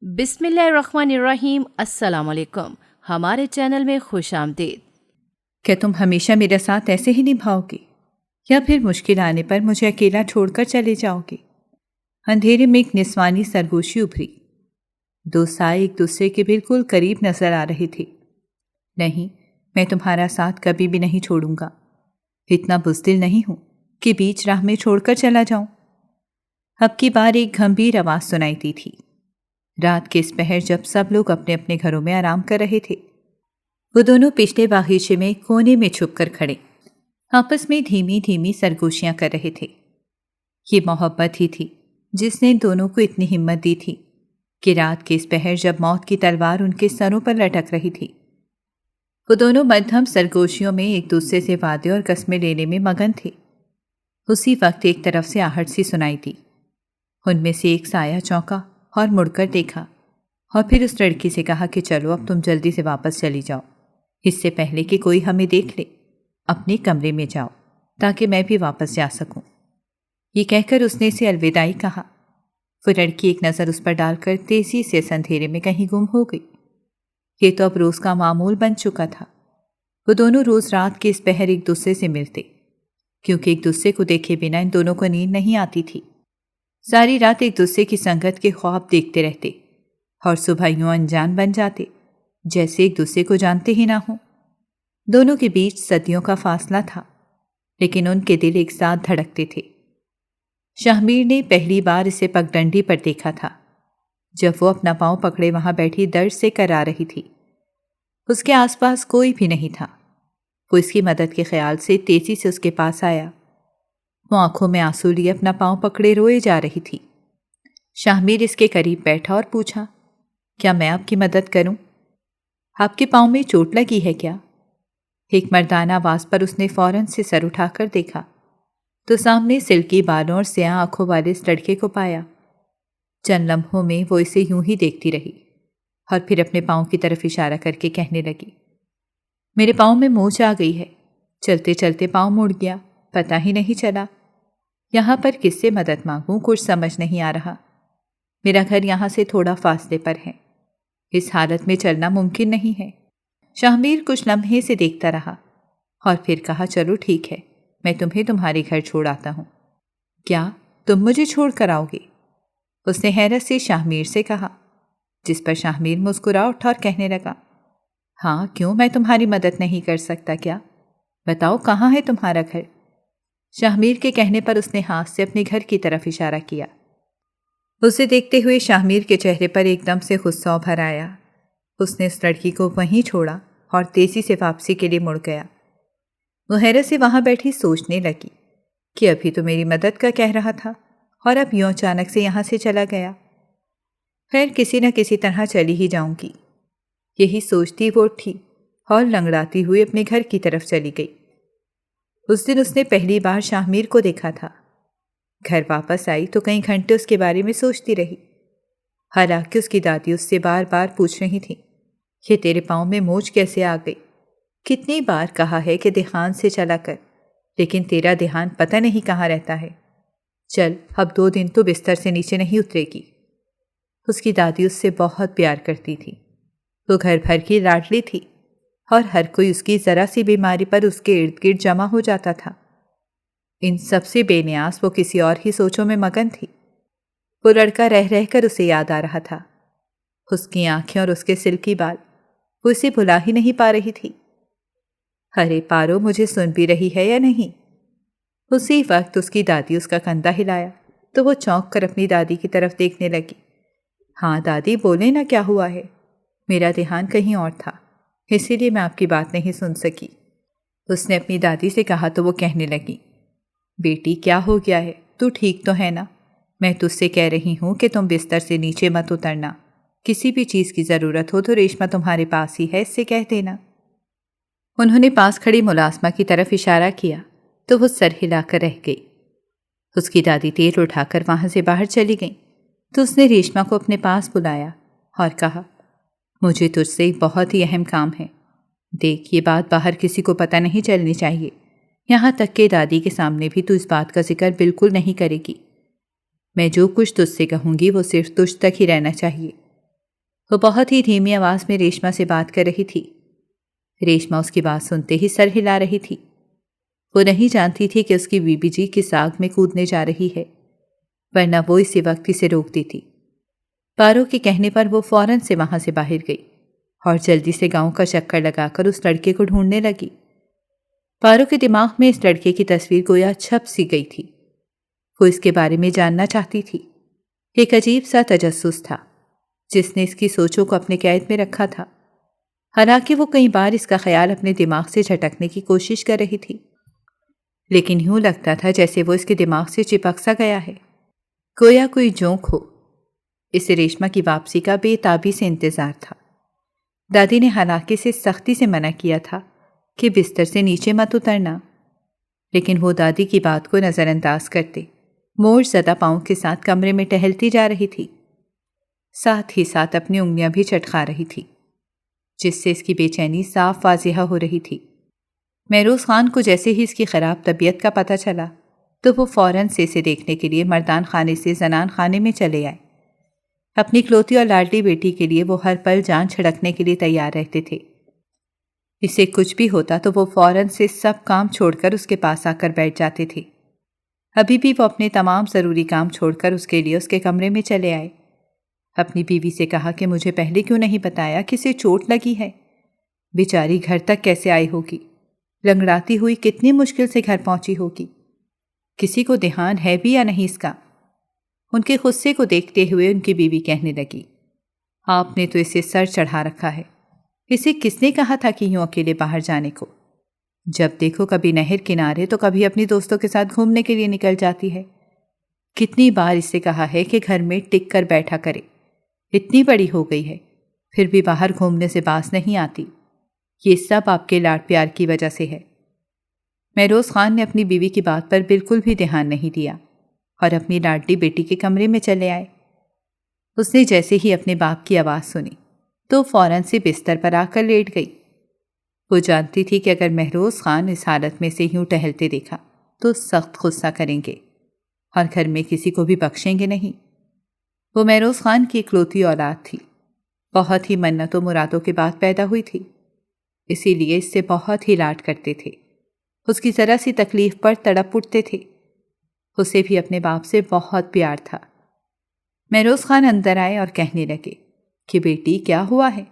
بسم اللہ الرحمن الرحیم۔ السلام علیکم، ہمارے چینل میں خوش آمدید۔ کیا تم ہمیشہ میرے ساتھ ایسے ہی نبھاؤ گی یا پھر مشکل آنے پر مجھے اکیلا چھوڑ کر چلے جاؤ گی؟ اندھیرے میں ایک نسوانی سرگوشی ابھری۔ دو سائے ایک دوسرے کے بالکل قریب نظر آ رہی تھی۔ نہیں، میں تمہارا ساتھ کبھی بھی نہیں چھوڑوں گا۔ اتنا بزدل نہیں ہوں کہ بیچ راہ میں چھوڑ کر چلا جاؤں۔ اب کی بار ایک گھمبیر آواز سنائی دی تھی۔ رات کے اس پہر جب سب لوگ اپنے اپنے گھروں میں آرام کر رہے تھے، وہ دونوں پچھلے باغیچے میں کونے میں چھپ کر کھڑے آپس میں دھیمی دھیمی سرگوشیاں کر رہے تھے۔ یہ محبت ہی تھی جس نے ان دونوں کو اتنی ہمت دی تھی کہ رات کے اس پہر جب موت کی تلوار ان کے سروں پر لٹک رہی تھی، وہ دونوں مدھم سرگوشیوں میں ایک دوسرے سے وعدے اور قسمیں لینے میں مگن تھے۔ اسی وقت ایک طرف سے آہٹ سی سنائی دی۔ ان میں سے ایک سایہ چونکا اور مڑ کر دیکھا اور پھر اس لڑکی سے کہا کہ چلو اب تم جلدی سے واپس چلی جاؤ، اس سے پہلے کہ کوئی ہمیں دیکھ لے۔ اپنے کمرے میں جاؤ تاکہ میں بھی واپس جا سکوں۔ یہ کہہ کر اس نے اسے الوداعی کہا۔ وہ لڑکی ایک نظر اس پر ڈال کر تیزی سے اس اندھیرے میں کہیں گم ہو گئی۔ یہ تو اب روز کا معمول بن چکا تھا۔ وہ دونوں روز رات کے اس پہر ایک دوسرے سے ملتے، کیونکہ ایک دوسرے کو دیکھے بنا ان دونوں کو نیند نہیں آتی تھی۔ ساری رات ایک دوسرے کی سنگت کے خواب دیکھتے رہتے اور صبح یوں انجان بن جاتے جیسے ایک دوسرے کو جانتے ہی نہ ہوں۔ دونوں کے بیچ صدیوں کا فاصلہ تھا، لیکن ان کے دل ایک ساتھ دھڑکتے تھے۔ شاہمیر نے پہلی بار اسے پگڈنڈی پر دیکھا تھا جب وہ اپنا پاؤں پکڑے وہاں بیٹھی درد سے کرا رہی تھی۔ اس کے آس پاس کوئی بھی نہیں تھا۔ وہ اس کی مدد کے خیال سے تیزی سے اس کے پاس آیا۔ وہ آنکھوں میں آنسو لیے اپنا پاؤں پکڑے روئے جا رہی تھی۔ شاہمیر اس کے قریب بیٹھا اور پوچھا، کیا میں آپ کی مدد کروں؟ آپ کے پاؤں میں چوٹ لگی ہے کیا؟ ایک مردانہ آواز پر اس نے فوراً سے سر اٹھا کر دیکھا تو سامنے سلکی بالوں اور سیاہ آنکھوں والے اس لڑکے کو پایا۔ چند لمحوں میں وہ اسے یوں ہی دیکھتی رہی اور پھر اپنے پاؤں کی طرف اشارہ کر کے کہنے لگی، میرے پاؤں میں موچ آ گئی ہے، چلتے چلتے پاؤں مڑ گیا، پتہ ہی نہیں چلا۔ یہاں پر کس سے مدد مانگوں کچھ سمجھ نہیں آ رہا۔ میرا گھر یہاں سے تھوڑا فاصلے پر ہے، اس حالت میں چلنا ممکن نہیں ہے۔ شاہمیر کچھ لمحے سے دیکھتا رہا اور پھر کہا، چلو ٹھیک ہے، میں تمہیں تمہارے گھر چھوڑ آتا ہوں۔ کیا تم مجھے چھوڑ کر آؤ گے؟ اس نے حیرت سے شاہمیر سے کہا، جس پر شاہمیر مسکرا اٹھا اور کہنے لگا، ہاں کیوں، میں تمہاری مدد نہیں کر سکتا کیا؟ بتاؤ کہاں ہے تمہارا گھر؟ شاہمیر کے کہنے پر اس نے ہاتھ سے اپنے گھر کی طرف اشارہ کیا۔ اسے دیکھتے ہوئے شاہمیر کے چہرے پر ایک دم سے غصہ ابھر آیا۔ اس نے اس لڑکی کو وہیں چھوڑا اور تیزی سے واپسی کے لیے مڑ گیا۔ وہ حیرت سے وہاں بیٹھی سوچنے لگی کہ ابھی تو میری مدد کا کہہ رہا تھا اور اب یوں اچانک سے یہاں سے چلا گیا۔ خیر کسی نہ کسی طرح چلی ہی جاؤں گی، یہی سوچتی وہ اٹھی اور لنگڑاتی ہوئی اپنے گھر کی طرف چلی گئی۔ اس دن اس نے پہلی بار شاہمیر کو دیکھا تھا۔ گھر واپس آئی تو کئی گھنٹے اس کے بارے میں سوچتی رہی، حالانکہ اس کی دادی اس سے بار بار پوچھ رہی تھی کہ تیرے پاؤں میں موچ کیسے آ گئی؟ کتنی بار کہا ہے کہ دھیان سے چلا کر، لیکن تیرا دھیان پتہ نہیں کہاں رہتا ہے۔ چل اب 2 دن تو بستر سے نیچے نہیں اترے گی۔ اس کی دادی اس سے بہت پیار کرتی تھی۔ وہ گھر بھر کی لاڈلی تھی اور ہر کوئی اس کی ذرا سی بیماری پر اس کے ارد گرد جمع ہو جاتا تھا۔ ان سب سے بے نیاز وہ کسی اور ہی سوچوں میں مگن تھی۔ وہ لڑکا رہ رہ کر اسے یاد آ رہا تھا، اس کی آنکھیں اور اس کے سلکی بال، وہ اسے بھلا ہی نہیں پا رہی تھی۔ ارے پارو، مجھے سن بھی رہی ہے یا نہیں؟ اسی وقت اس کی دادی اس کا کندھا ہلایا تو وہ چونک کر اپنی دادی کی طرف دیکھنے لگی۔ ہاں دادی بولے نا، کیا ہوا ہے؟ میرا دھیان کہیں اور تھا، اسی لیے میں آپ کی بات نہیں سن سکی۔ اس نے اپنی دادی سے کہا تو وہ کہنے لگی، بیٹی کیا ہو گیا ہے؟ تو ٹھیک تو ہے نا؟ میں تجھ سے کہہ رہی ہوں کہ تم بستر سے نیچے مت اترنا۔ کسی بھی چیز کی ضرورت ہو تو ریشمہ تمہارے پاس ہی ہے، اس سے کہہ دینا۔ انہوں نے پاس کھڑی ملازمہ کی طرف اشارہ کیا تو وہ سر ہلا کر رہ گئی۔ اس کی دادی تیر اٹھا کر وہاں سے باہر چلی گئی تو اس نے ریشمہ کو اپنے پاس بلایا اور کہا، مجھے تجھ سے ایک بہت ہی اہم کام ہے۔ دیکھ، یہ بات باہر کسی کو پتہ نہیں چلنی چاہیے، یہاں تک کہ دادی کے سامنے بھی تو اس بات کا ذکر بالکل نہیں کرے گی۔ میں جو کچھ تجھ سے کہوں گی وہ صرف تجھ تک ہی رہنا چاہیے۔ وہ بہت ہی دھیمی آواز میں ریشما سے بات کر رہی تھی۔ ریشما اس کی بات سنتے ہی سر ہلا رہی تھی۔ وہ نہیں جانتی تھی کہ اس کی بی بی جی کس آگ میں کودنے جا رہی ہے، ورنہ وہ اسی وقت اسے روک دیتی۔ پارو کے کہنے پر وہ فوراً سے وہاں سے باہر گئی اور جلدی سے گاؤں کا چکر لگا کر اس لڑکے کو ڈھونڈنے لگی۔ پارو کے دماغ میں اس لڑکے کی تصویر گویا چھپ سی گئی تھی۔ وہ اس کے بارے میں جاننا چاہتی تھی۔ ایک عجیب سا تجسس تھا جس نے اس کی سوچوں کو اپنے قید میں رکھا تھا، حالانکہ وہ کئی بار اس کا خیال اپنے دماغ سے جھٹکنے کی کوشش کر رہی تھی، لیکن یوں لگتا تھا جیسے وہ اس کے دماغ سے چپک سا گیا ہے، گویا کوئی جونک ہو۔ اسے ریشما کی واپسی کا بے تابی سے انتظار تھا۔ دادی نے حالانکہ سے سختی سے منع کیا تھا کہ بستر سے نیچے مت اترنا، لیکن وہ دادی کی بات کو نظر انداز کرتے موڑ زدہ پاؤں کے ساتھ کمرے میں ٹہلتی جا رہی تھی، ساتھ ہی ساتھ اپنی انگلیاں بھی چٹکا رہی تھی، جس سے اس کی بے چینی صاف واضح ہو رہی تھی۔ مہروز خان کو جیسے ہی اس کی خراب طبیعت کا پتہ چلا تو وہ فوراً سے اسے دیکھنے کے لیے مردان خانے سے زنان خانے میں چلے آئے۔ اپنی اکلوتی اور لاڈلی بیٹی کے لیے وہ ہر پل جان چھڑکنے کے لیے تیار رہتے تھے۔ اسے کچھ بھی ہوتا تو وہ فوراً سے سب کام چھوڑ کر اس کے پاس آ کر بیٹھ جاتے تھے۔ ابھی بھی وہ اپنے تمام ضروری کام چھوڑ کر اس کے لیے اس کے کمرے میں چلے آئے۔ اپنی بیوی سے کہا کہ مجھے پہلے کیوں نہیں بتایا کہ اسے چوٹ لگی ہے، بیچاری گھر تک کیسے آئی ہوگی، لنگڑاتی ہوئی کتنی مشکل سے گھر پہنچی ہوگی، کسی کو دھیان ہے بھی یا نہیں اس کا۔ ان کے غصے کو دیکھتے ہوئے ان کی بیوی کہنے لگی، آپ نے تو اسے سر چڑھا رکھا ہے، اسے کس نے کہا تھا کہ یوں اکیلے باہر جانے کو؟ جب دیکھو کبھی نہر کنارے تو کبھی اپنی دوستوں کے ساتھ گھومنے کے لیے نکل جاتی ہے۔ کتنی بار اس سے کہا ہے کہ گھر میں ٹک کر بیٹھا کرے، اتنی بڑی ہو گئی ہے پھر بھی باہر گھومنے سے باز نہیں آتی۔ یہ سب آپ کے لاڈ پیار کی وجہ سے ہے۔ مہروز خان نے اپنی بیوی کی بات پر بالکل بھی دھیان نہیں دیا اور اپنی لاڈلی بیٹی کے کمرے میں چلے آئے۔ اس نے جیسے ہی اپنے باپ کی آواز سنی تو فوراً سے بستر پر آ کر لیٹ گئی۔ وہ جانتی تھی کہ اگر مہروز خان اس حالت میں سے یوں ٹہلتے دیکھا تو سخت غصہ کریں گے اور گھر میں کسی کو بھی بخشیں گے نہیں۔ وہ مہروز خان کی اکلوتی اولاد تھی، بہت ہی منت و مرادوں کے بعد پیدا ہوئی تھی، اسی لیے اس سے بہت ہی لاڈ کرتے تھے۔ اس کی ذرا سی تکلیف پر تڑپ اٹھتے تھے۔ اسے بھی اپنے باپ سے بہت پیار تھا۔ مہروز خان اندر آئے اور کہنے لگے کہ بیٹی کیا ہوا ہے؟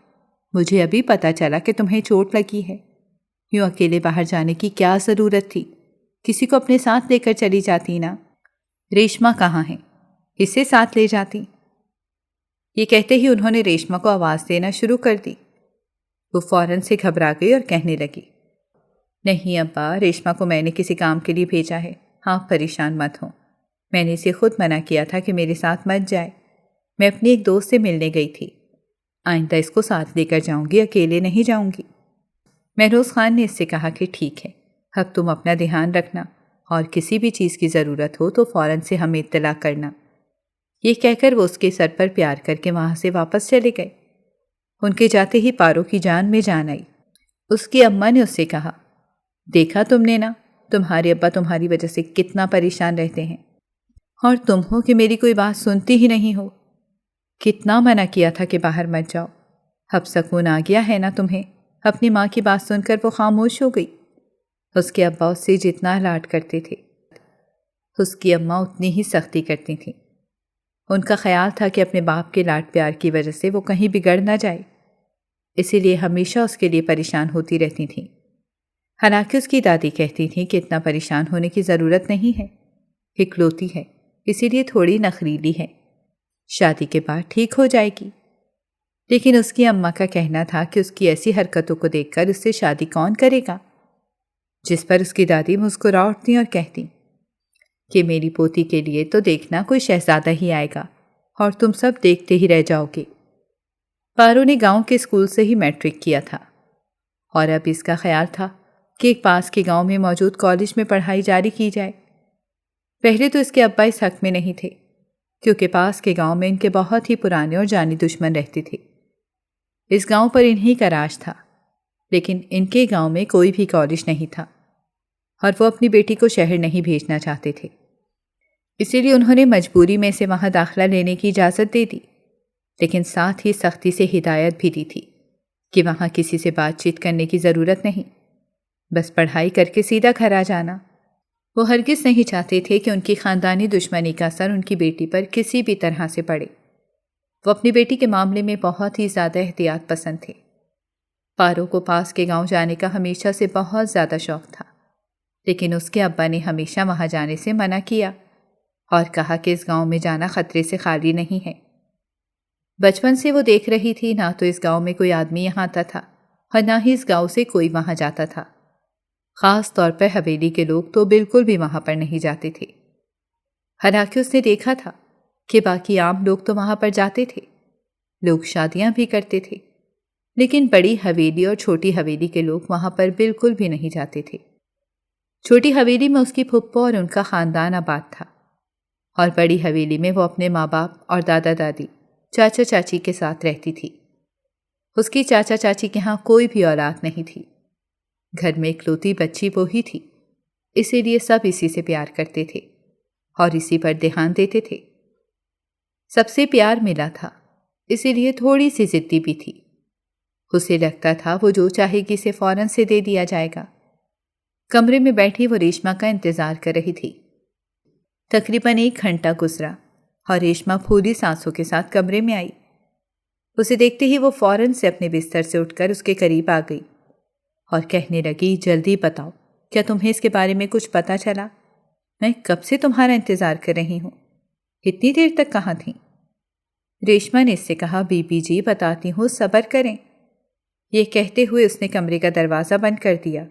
مجھے ابھی پتہ چلا کہ تمہیں چوٹ لگی ہے، یوں اکیلے باہر جانے کی کیا ضرورت تھی؟ کسی کو اپنے ساتھ لے کر چلی جاتی نا۔ ریشما کہاں ہے؟ اسے ساتھ لے جاتی۔ یہ کہتے ہی انہوں نے ریشما کو آواز دینا شروع کر دی۔ وہ فوراً سے گھبرا گئی اور کہنے لگی، نہیں ابا، ریشما کو میں نے کسی کام کے لیے بھیجا ہے، آپ پریشان مت ہوں۔ میں نے اسے خود منع کیا تھا کہ میرے ساتھ مت جائے، میں اپنی ایک دوست سے ملنے گئی تھی، آئندہ اس کو ساتھ لے کر جاؤں گی، اکیلے نہیں جاؤں گی۔ مہروز خان نے اس سے کہا کہ ٹھیک ہے، اب تم اپنا دھیان رکھنا اور کسی بھی چیز کی ضرورت ہو تو فوراً سے ہمیں اطلاع کرنا۔ یہ کہہ کر وہ اس کے سر پر پیار کر کے وہاں سے واپس چلے گئے۔ ان کے جاتے ہی پارو کی جان میں جان آئی۔ اس کی اماں نے اس سے کہا، دیکھا تم نے نا، تمہارے ابا تمہاری وجہ سے کتنا پریشان رہتے ہیں، اور تم ہو کہ میری کوئی بات سنتی ہی نہیں ہو۔ کتنا منع کیا تھا کہ باہر مت جاؤ، اب سکون آ گیا ہے نا تمہیں؟ اپنی ماں کی بات سن کر وہ خاموش ہو گئی۔ اس کے ابا اس سے جتنا لاڈ کرتے تھے، اس کی اماں اتنی ہی سختی کرتی تھیں۔ ان کا خیال تھا کہ اپنے باپ کے لاڈ پیار کی وجہ سے وہ کہیں بگڑ نہ جائے، اسی لیے ہمیشہ اس کے لیے پریشان ہوتی رہتی تھیں۔ حالانکہ اس کی دادی کہتی تھیں کہ اتنا پریشان ہونے کی ضرورت نہیں ہے، اکلوتی ہے، اسی لیے تھوڑی نخریلی ہے، شادی کے بعد ٹھیک ہو جائے گی۔ لیکن اس کی اماں کا کہنا تھا کہ اس کی ایسی حرکتوں کو دیکھ کر اس سے شادی کون کرے گا؟ جس پر اس کی دادی مسکرا اٹھتی اور کہتی کہ میری پوتی کے لیے تو دیکھنا کوئی شہزادہ ہی آئے گا اور تم سب دیکھتے ہی رہ جاؤ گے۔ پارو نے گاؤں کے اسکول سے ہی میٹرک کیا تھا اور اب اس کا خیال تھا کہ ایک پاس کے گاؤں میں موجود کالج میں پڑھائی جاری کی جائے۔ پہلے تو اس کے ابا اس حق میں نہیں تھے، کیونکہ پاس کے گاؤں میں ان کے بہت ہی پرانے اور جانی دشمن رہتے تھے۔ اس گاؤں پر انہی کا راج تھا، لیکن ان کے گاؤں میں کوئی بھی کالج نہیں تھا اور وہ اپنی بیٹی کو شہر نہیں بھیجنا چاہتے تھے، اسی لیے انہوں نے مجبوری میں سے وہاں داخلہ لینے کی اجازت دے دی۔ لیکن ساتھ ہی سختی سے ہدایت بھی دی تھی کہ وہاں کسی سے بات چیت کرنے کی ضرورت نہیں، بس پڑھائی کر کے سیدھا گھر آ جانا۔ وہ ہرگز نہیں چاہتے تھے کہ ان کی خاندانی دشمنی کا اثر ان کی بیٹی پر کسی بھی طرح سے پڑے۔ وہ اپنی بیٹی کے معاملے میں بہت ہی زیادہ احتیاط پسند تھے۔ پارو کو پاس کے گاؤں جانے کا ہمیشہ سے بہت زیادہ شوق تھا، لیکن اس کے ابا نے ہمیشہ وہاں جانے سے منع کیا اور کہا کہ اس گاؤں میں جانا خطرے سے خالی نہیں ہے۔ بچپن سے وہ دیکھ رہی تھی نہ تو اس گاؤں میں کوئی آدمی یہاں آتا تھا اور نہ ہی اس گاؤں سے کوئی وہاں جاتا تھا۔ خاص طور پر حویلی کے لوگ تو بالکل بھی وہاں پر نہیں جاتے تھے۔ حالانکہ اس نے دیکھا تھا کہ باقی عام لوگ تو وہاں پر جاتے تھے، لوگ شادیاں بھی کرتے تھے، لیکن بڑی حویلی اور چھوٹی حویلی کے لوگ وہاں پر بالکل بھی نہیں جاتے تھے۔ چھوٹی حویلی میں اس کی پھپھو اور ان کا خاندان آباد تھا، اور بڑی حویلی میں وہ اپنے ماں باپ اور دادا دادی، چاچا چاچی کے ساتھ رہتی تھی۔ اس کی چاچا چاچی کے ہاں کوئی بھی اولاد نہیں تھی۔ گھر میں اکلوتی بچی وہی تھی، اسی لیے سب اسی سے پیار کرتے تھے اور اسی پر دھیان دیتے تھے۔ سب سے پیار ملا تھا، اسی لیے تھوڑی سی ضدی بھی تھی۔ اسے لگتا تھا وہ جو چاہے گی اسے فوراً سے دے دیا جائے گا۔ کمرے میں بیٹھی وہ ریشما کا انتظار کر رہی تھی۔ تقریباً 1 گھنٹہ گزرا اور ریشما پھولی سانسوں کے ساتھ کمرے میں آئی۔ اسے دیکھتے ہی وہ فوراً سے اپنے بستر سے اٹھ کر اس کے قریب آ گئی اور کہنے لگی، جلدی بتاؤ، کیا تمہیں اس کے بارے میں کچھ پتہ چلا؟ میں کب سے تمہارا انتظار کر رہی ہوں، اتنی دیر تک کہاں تھیں؟ ریشما نے اس سے کہا، بی بی جی بتاتی ہوں، صبر کریں۔ یہ کہتے ہوئے اس نے کمرے کا دروازہ بند کر دیا۔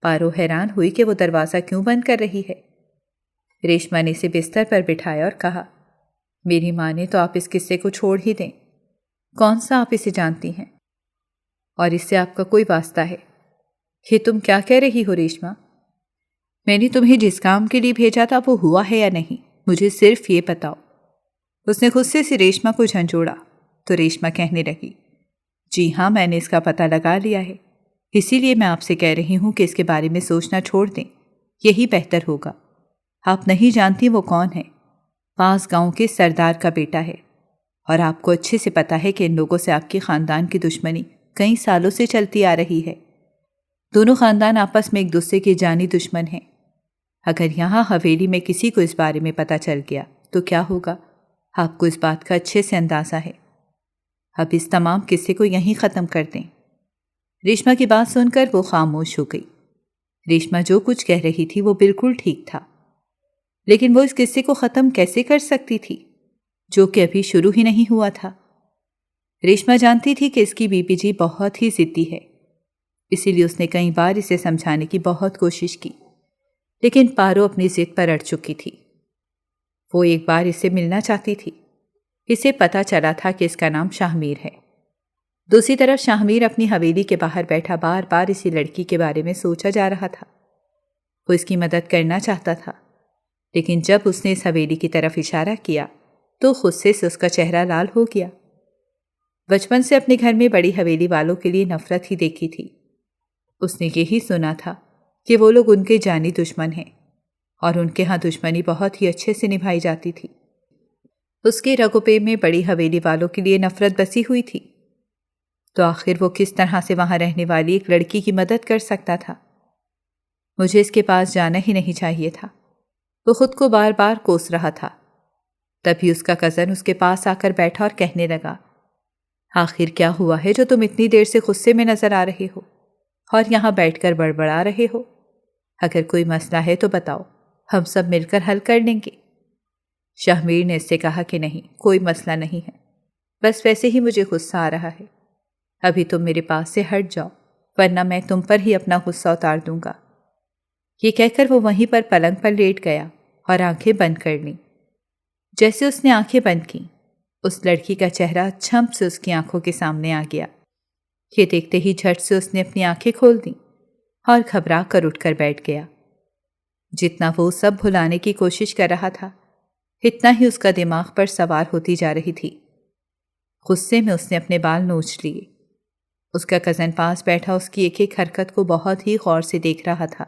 پارو حیران ہوئی کہ وہ دروازہ کیوں بند کر رہی ہے۔ ریشما نے اسے بستر پر بٹھایا اور کہا، میری ماں نے تو آپ اس قصے کو چھوڑ ہی دیں۔ کون سا آپ اسے جانتی ہیں؟ اور اس سے آپ کا کوئی واسطہ ہے؟ یہ تم کیا کہہ رہی ہو ریشما؟ میں نے تمہیں جس کام کے لیے بھیجا تھا وہ ہوا ہے یا نہیں؟ مجھے صرف یہ بتاؤ۔ اس نے غصے سے ریشما کو جھنجھوڑا تو ریشما کہنے لگی، جی ہاں، میں نے اس کا پتہ لگا لیا ہے، اسی لیے میں آپ سے کہہ رہی ہوں کہ اس کے بارے میں سوچنا چھوڑ دیں، یہی بہتر ہوگا۔ آپ نہیں جانتی وہ کون ہے، پاس گاؤں کے سردار کا بیٹا ہے، اور آپ کو اچھے سے پتہ ہے کہ ان لوگوں سے آپ کے خاندان کی دشمنی کئی سالوں سے چلتی آ رہی ہے۔ دونوں خاندان آپس میں ایک دوسرے کے جانی دشمن ہیں۔ اگر یہاں حویلی میں کسی کو اس بارے میں پتہ چل گیا تو کیا ہوگا، آپ کو اس بات کا اچھے سے اندازہ ہے۔ اب اس تمام قصے کو یہیں ختم کر دیں۔ ریشما کی بات سن کر وہ خاموش ہو گئی۔ ریشما جو کچھ کہہ رہی تھی وہ بالکل ٹھیک تھا، لیکن وہ اس قصے کو ختم کیسے کر سکتی تھی جو کہ ابھی شروع ہی نہیں ہوا تھا؟ ریشما جانتی تھی کہ اس کی بی بی جی بہت ہی ضدی ہے، اسی لیے اس نے کئی بار اسے سمجھانے کی بہت کوشش کی، لیکن پارو اپنی ضد پر اڑ چکی تھی۔ وہ ایک بار اسے ملنا چاہتی تھی۔ اسے پتہ چلا تھا کہ اس کا نام شاہ میر ہے۔ دوسری طرف شاہ میر اپنی حویلی کے باہر بیٹھا بار بار اسی لڑکی کے بارے میں سوچا جا رہا تھا۔ وہ اس کی مدد کرنا چاہتا تھا، لیکن جب اس نے اس حویلی کی طرف اشارہ کیا تو غصے سے اس کا چہرہ لال ہو گیا۔ بچپن سے اپنے گھر میں بڑی حویلی والوں کے لیے نفرت ہی دیکھی تھی۔ اس نے یہی سنا تھا کہ وہ لوگ ان کے جانی دشمن ہیں اور ان کے ہاں دشمنی بہت ہی اچھے سے نبھائی جاتی تھی۔ اس کے رگ و پے میں بڑی حویلی والوں کے لیے نفرت بسی ہوئی تھی، تو آخر وہ کس طرح سے وہاں رہنے والی ایک لڑکی کی مدد کر سکتا تھا؟ مجھے اس کے پاس جانا ہی نہیں چاہیے تھا، وہ خود کو بار بار کوس رہا تھا۔ تبھی اس کا کزن اس کے پاس آ کر بیٹھا اور کہنے لگا، آخر کیا ہوا ہے جو تم اتنی دیر سے غصے میں نظر آ رہے ہو اور یہاں بیٹھ کر بڑبڑا رہے ہو؟ اگر کوئی مسئلہ ہے تو بتاؤ، ہم سب مل کر حل کر لیں گے۔ شاہ میر نے اس سے کہا کہ نہیں، کوئی مسئلہ نہیں ہے، بس ویسے ہی مجھے غصہ آ رہا ہے۔ ابھی تم میرے پاس سے ہٹ جاؤ، ورنہ میں تم پر ہی اپنا غصہ اتار دوں گا۔ یہ کہہ کر وہ وہیں پر پلنگ پر لیٹ گیا اور آنکھیں بند کر لیں۔ جیسے اس نے آنکھیں بند کیں، اس لڑکی کا چہرہ چھمپ سے اس کی آنکھوں کے سامنے آ گیا۔ یہ دیکھتے ہی جھٹ سے اس نے اپنی آنکھیں کھول دیں اور گھبرا کر اٹھ کر بیٹھ گیا۔ جتنا وہ سب بھلانے کی کوشش کر رہا تھا، اتنا ہی اس کا دماغ پر سوار ہوتی جا رہی تھی۔ غصے میں اس نے اپنے بال نوچ لیے۔ اس کا کزن پاس بیٹھا اس کی ایک ایک حرکت کو بہت ہی غور سے دیکھ رہا تھا،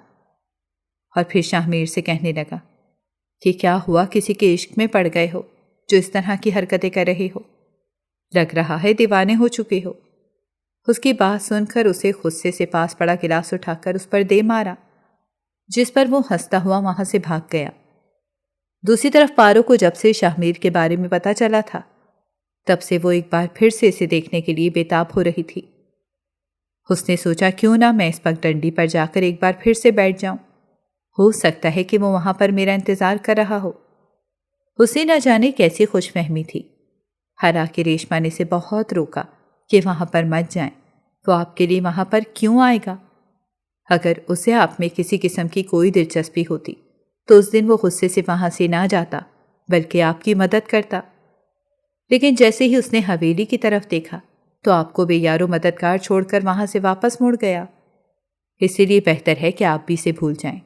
اور پھر شاہ میر سے کہنے لگا کہ کیا ہوا، کسی کے عشق میں پڑ گئے ہو جو اس طرح کی حرکتیں کر رہے ہو؟ لگ رہا ہے دیوانے ہو چکے ہو۔ اس کی بات سن کر اسے غصے سے پاس پڑا گلاس اٹھا کر اس پر دے مارا، جس پر وہ ہنستا ہوا وہاں سے بھاگ گیا۔ دوسری طرف پارو کو جب سے شاہ میر کے بارے میں پتا چلا تھا، تب سے وہ ایک بار پھر سے اسے دیکھنے کے لیے بےتاب ہو رہی تھی۔ اس نے سوچا کیوں نہ میں اس پگڈنڈی پر جا کر ایک بار پھر سے بیٹھ جاؤں، ہو سکتا ہے کہ وہ وہاں پر میرا انتظار کر رہا ہو۔ اسے نہ جانے کیسی خوش فہمی تھی، حالانکہ ریشما نے اسے بہت روکا کہ وہاں پر مت جائیں، وہ آپ کے لیے وہاں پر کیوں آئے گا؟ اگر اسے آپ میں کسی قسم کی کوئی دلچسپی ہوتی تو اس دن وہ غصے سے وہاں سے نہ جاتا بلکہ آپ کی مدد کرتا، لیکن جیسے ہی اس نے حویلی کی طرف دیکھا تو آپ کو بے یار و مددگار چھوڑ کر وہاں سے واپس مڑ گیا۔ اسی لیے بہتر ہے کہ آپ بھی اسے بھول جائیں۔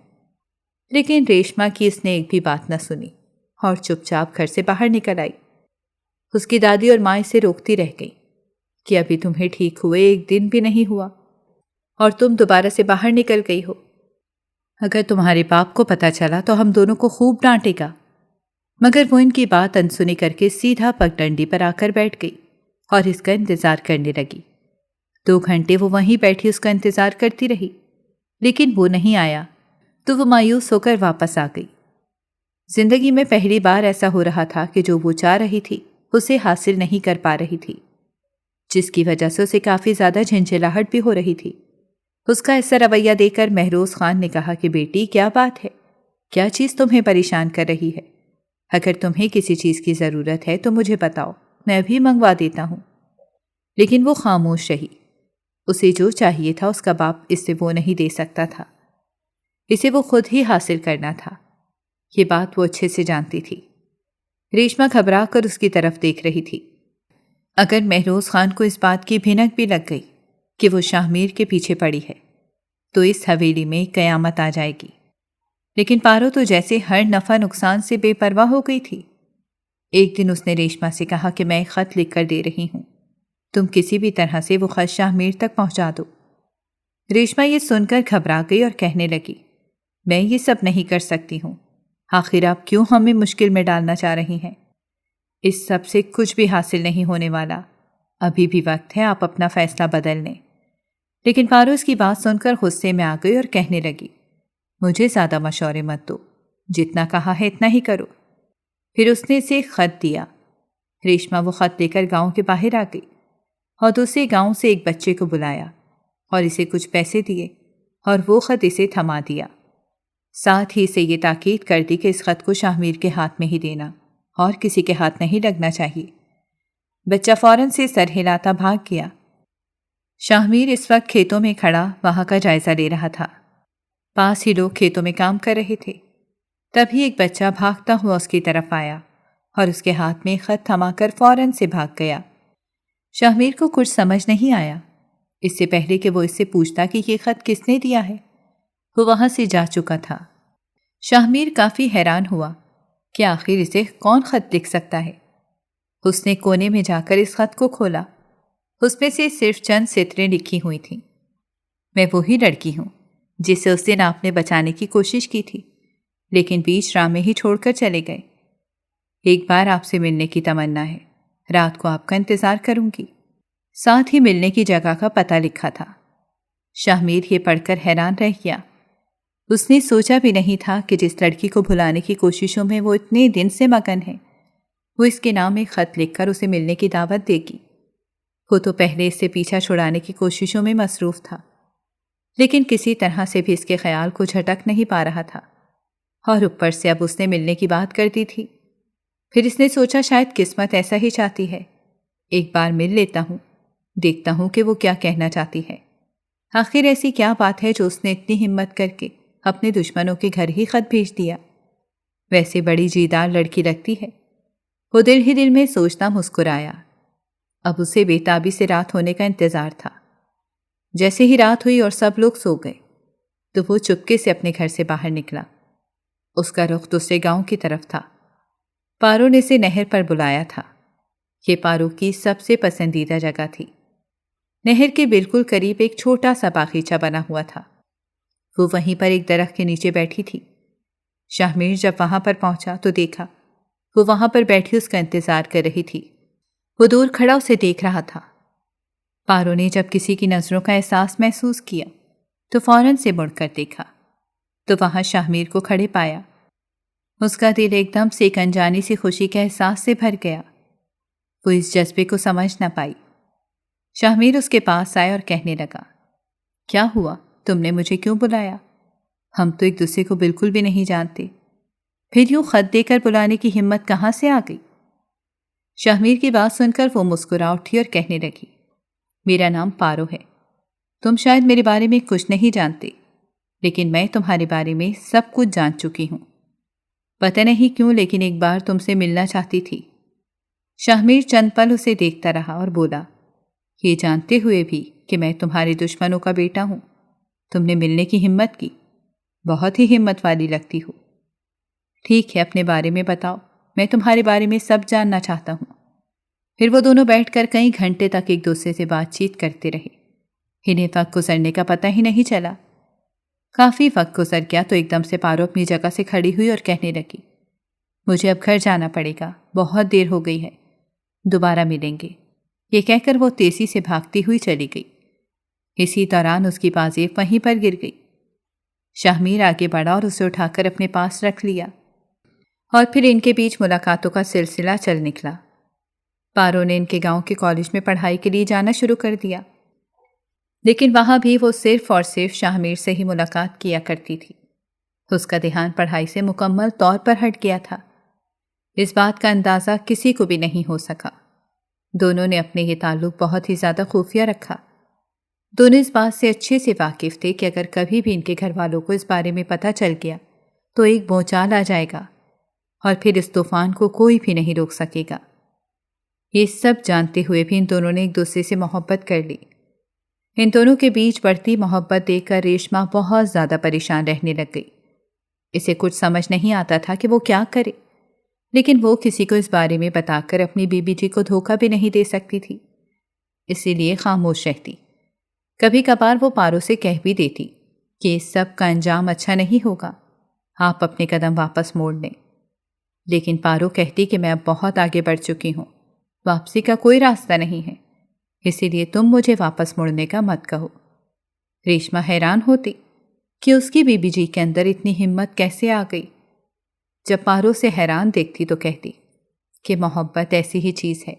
لیکن ریشما کی اس نے ایک بھی بات نہ سنی اور چپ چاپ گھر سے باہر نکل آئی۔ اس کی دادی اور ماں اسے روکتی رہ گئی کہ ابھی تمہیں ٹھیک ہوئے ایک دن بھی نہیں ہوا اور تم دوبارہ سے باہر نکل گئی ہو۔ اگر تمہارے باپ کو پتہ چلا تو ہم دونوں کو خوب ڈانٹے گا۔ مگر وہ ان کی بات انسنی کر کے سیدھا پگڈنڈی پر آ کر بیٹھ گئی اور اس کا انتظار کرنے لگی۔ 2 گھنٹے وہ وہیں بیٹھی اس کا انتظار کرتی رہی، لیکن وہ نہیں آیا تو وہ مایوس ہو کر واپس آ گئی۔ زندگی میں پہلی بار ایسا ہو رہا تھا کہ جو وہ چاہ رہی تھی اسے حاصل نہیں کر پا رہی تھی، جس کی وجہ سے اسے کافی زیادہ جھنجھلاہٹ بھی ہو رہی تھی۔ اس کا ایسا رویہ دیکھ کر مہروز خان نے کہا کہ بیٹی کیا بات ہے، کیا چیز تمہیں پریشان کر رہی ہے؟ اگر تمہیں کسی چیز کی ضرورت ہے تو مجھے بتاؤ، میں بھی منگوا دیتا ہوں۔ لیکن وہ خاموش رہی۔ اسے جو چاہیے تھا اس کا باپ اس سے وہ نہیں دے سکتا تھا، اسے وہ خود ہی حاصل کرنا تھا۔ یہ بات وہ اچھے سے جانتی تھی۔ ریشما گھبرا کر اس کی طرف دیکھ رہی تھی۔ اگر مہروز خان کو اس بات کی بھنک بھی لگ گئی کہ وہ شاہ میر کے پیچھے پڑی ہے تو اس حویلی میں قیامت آ جائے گی۔ لیکن پارو تو جیسے ہر نفع نقصان سے بے پرواہ ہو گئی تھی۔ ایک دن اس نے ریشما سے کہا کہ میں ایک خط لکھ کر دے رہی ہوں، تم کسی بھی طرح سے وہ خط شاہ میر تک پہنچا دو۔ ریشما یہ سن کر گھبرا گئی اور کہنے لگی، میں یہ سب نہیں کر سکتی ہوں، آخر آپ کیوں ہمیں مشکل میں ڈالنا چاہ رہی ہیں؟ اس سب سے کچھ بھی حاصل نہیں ہونے والا، ابھی بھی وقت ہے آپ اپنا فیصلہ بدل لیں۔ لیکن پارو اس کی بات سن کر غصے میں آ گئی اور کہنے لگی، مجھے زیادہ مشورے مت دو، جتنا کہا ہے اتنا ہی کرو۔ پھر اس نے اسے خط دیا۔ ریشما وہ خط لے کر گاؤں کے باہر آ گئی اور دوسرے گاؤں سے ایک بچے کو بلایا اور اسے کچھ پیسے دیے اور وہ خط اسے تھما دیا۔ ساتھ ہی اسے یہ تاکید کر دی کہ اس خط کو شاہ میر کے ہاتھ میں ہی دینا اور کسی کے ہاتھ نہیں لگنا چاہیے۔ بچہ فوراً سے سر ہلاتا بھاگ گیا۔ شاہ میر اس وقت کھیتوں میں کھڑا وہاں کا جائزہ لے رہا تھا۔ پاس ہی لوگ کھیتوں میں کام کر رہے تھے۔ تبھی ایک بچہ بھاگتا ہوا اس کی طرف آیا اور اس کے ہاتھ میں خط تھما کر فوراً سے بھاگ گیا۔ شاہ میر کو کچھ سمجھ نہیں آیا۔ اس سے پہلے کہ وہ اس سے پوچھتا کہ یہ خط کس نے دیا ہے، وہ وہاں سے جا چکا تھا۔ شاہ میر کافی حیران ہوا کہ آخر اسے کون خط لکھ سکتا ہے۔ اس نے کونے میں جا کر اس خط کو کھولا۔ اس میں سے صرف چند سطریں لکھی ہوئی تھیں۔ میں وہی لڑکی ہوں جسے اس دن آپ نے بچانے کی کوشش کی تھی، لیکن بیچ راہ میں ہی چھوڑ کر چلے گئے۔ ایک بار آپ سے ملنے کی تمنا ہے، رات کو آپ کا انتظار کروں گی۔ ساتھ ہی ملنے کی جگہ کا پتہ لکھا تھا۔ شاہ میر یہ پڑھ کر حیران رہ گیا۔ اس نے سوچا بھی نہیں تھا کہ جس لڑکی کو بھلانے کی کوششوں میں وہ اتنے دن سے مگن ہے، وہ اس کے نام ایک خط لکھ کر اسے ملنے کی دعوت دے گی۔ وہ تو پہلے اس سے پیچھا چھڑانے کی کوششوں میں مصروف تھا، لیکن کسی طرح سے بھی اس کے خیال کو جھٹک نہیں پا رہا تھا، اور اوپر سے اب اس نے ملنے کی بات کر دی تھی۔ پھر اس نے سوچا شاید قسمت ایسا ہی چاہتی ہے، ایک بار مل لیتا ہوں، دیکھتا ہوں کہ وہ کیا کہنا چاہتی ہے۔ آخر ایسی کیا بات ہے جو اس نے اتنی ہمت کر کے اپنے دشمنوں کے گھر ہی خط بھیج دیا؟ ویسے بڑی جیدار لڑکی لگتی ہے۔ وہ دل ہی دل میں سوچتا مسکرایا۔ اب اسے بے تابی سے رات ہونے کا انتظار تھا۔ جیسے ہی رات ہوئی اور سب لوگ سو گئے تو وہ چپکے سے اپنے گھر سے باہر نکلا۔ اس کا رخ دوسرے گاؤں کی طرف تھا۔ پارو نے اسے نہر پر بلایا تھا۔ یہ پارو کی سب سے پسندیدہ جگہ تھی۔ نہر کے بالکل قریب ایک چھوٹا سا باغیچہ بنا ہوا تھا۔ وہ وہیں پر ایک درخت کے نیچے بیٹھی تھی۔ شاہ میر جب وہاں پر پہنچا تو دیکھا وہ وہاں پر بیٹھی اس کا انتظار کر رہی تھی۔ وہ دور کھڑا اسے دیکھ رہا تھا۔ پارو نے جب کسی کی نظروں کا احساس محسوس کیا تو فوراً سے مڑ کر دیکھا تو وہاں شاہمیر کو کھڑے پایا۔ اس کا دل ایک دم سے ایک انجانی سی خوشی کے احساس سے بھر گیا۔ وہ اس جذبے کو سمجھ نہ پائی۔ شاہمیر اس کے پاس آیا اور کہنے لگا، کیا ہوا؟ تم نے مجھے کیوں بلایا؟ ہم تو ایک دوسرے کو بالکل بھی نہیں جانتے، پھر یوں خط دے کر بلانے کی ہمت کہاں سے آ گئی؟ شاہمیر کی بات سن کر وہ مسکرا اٹھی اور کہنے لگی، میرا نام پارو ہے۔ تم شاید میرے بارے میں کچھ نہیں جانتے، لیکن میں تمہارے بارے میں سب کچھ جان چکی ہوں۔ پتہ نہیں کیوں لیکن ایک بار تم سے ملنا چاہتی تھی۔ شاہمیر چند پل اسے دیکھتا رہا اور بولا، یہ جانتے ہوئے بھی کہ میں تمہارے دشمنوں کا بیٹا ہوں تم نے ملنے کی ہمت کی؟ بہت ہی ہمت والی لگتی ہو۔ ٹھیک ہے، اپنے بارے میں بتاؤ، میں تمہارے بارے میں سب جاننا چاہتا ہوں۔ پھر وہ دونوں بیٹھ کر کئی گھنٹے تک ایک دوسرے سے بات چیت کرتے رہے۔ انہیں وقت گزرنے کا پتہ ہی نہیں چلا۔ کافی وقت گزر گیا تو ایک دم سے پارو اپنی جگہ سے کھڑی ہوئی اور کہنے لگی، مجھے اب گھر جانا پڑے گا، بہت دیر ہو گئی ہے، دوبارہ ملیں گے۔ یہ کہہ کر وہ تیزی سے بھاگتی ہوئی چلی گئی۔ اسی دوران اس کی پازیب وہیں پر گر گئی۔ شاہمیر آگے بڑھا اور اسے اٹھا کر اپنے پاس رکھ لیا اور پھر ان کے بیچ ملاقاتوں کا سلسلہ چل نکلا۔ پارو نے ان کے گاؤں کے کالج میں پڑھائی کے لیے جانا شروع کر دیا، لیکن وہاں بھی وہ صرف اور صرف شاہمیر سے ہی ملاقات کیا کرتی تھی۔ اس کا دھیان پڑھائی سے مکمل طور پر ہٹ گیا تھا۔ اس بات کا اندازہ کسی کو بھی نہیں ہو سکا۔ دونوں نے اپنے یہ تعلق بہت ہی زیادہ خفیہ رکھا۔ دونوں اس بات سے اچھے سے واقف تھے کہ اگر کبھی بھی ان کے گھر والوں کو اس بارے میں پتہ چل گیا تو ایک بھونچال آ جائے گا اور پھر اس طوفان کو کوئی بھی نہیں روک سکے گا۔ یہ سب جانتے ہوئے بھی ان دونوں نے ایک دوسرے سے محبت کر لی۔ ان دونوں کے بیچ بڑھتی محبت دیکھ کر ریشما بہت زیادہ پریشان رہنے لگ گئی۔ اسے کچھ سمجھ نہیں آتا تھا کہ وہ کیا کرے، لیکن وہ کسی کو اس بارے میں بتا کر اپنی بیوی جی کو دھوکہ بھی نہیں دے سکتی تھی، اسی لیے خاموش رہتی۔ کبھی کبھار وہ پارو سے کہہ بھی دیتی کہ اس سب کا انجام اچھا نہیں ہوگا، آپ اپنے قدم واپس موڑ لیں، لیکن پارو کہتی کہ میں اب بہت آگے بڑھ چکی ہوں، واپسی کا کوئی راستہ نہیں ہے، اسی لیے تم مجھے واپس مڑنے کا مت کہو۔ ریشما حیران ہوتی کہ اس کی بیوی جی کے اندر اتنی ہمت کیسے آ گئی۔ جب پارو سے حیران دیکھتی تو کہتی کہ محبت ایسی ہی چیز ہے،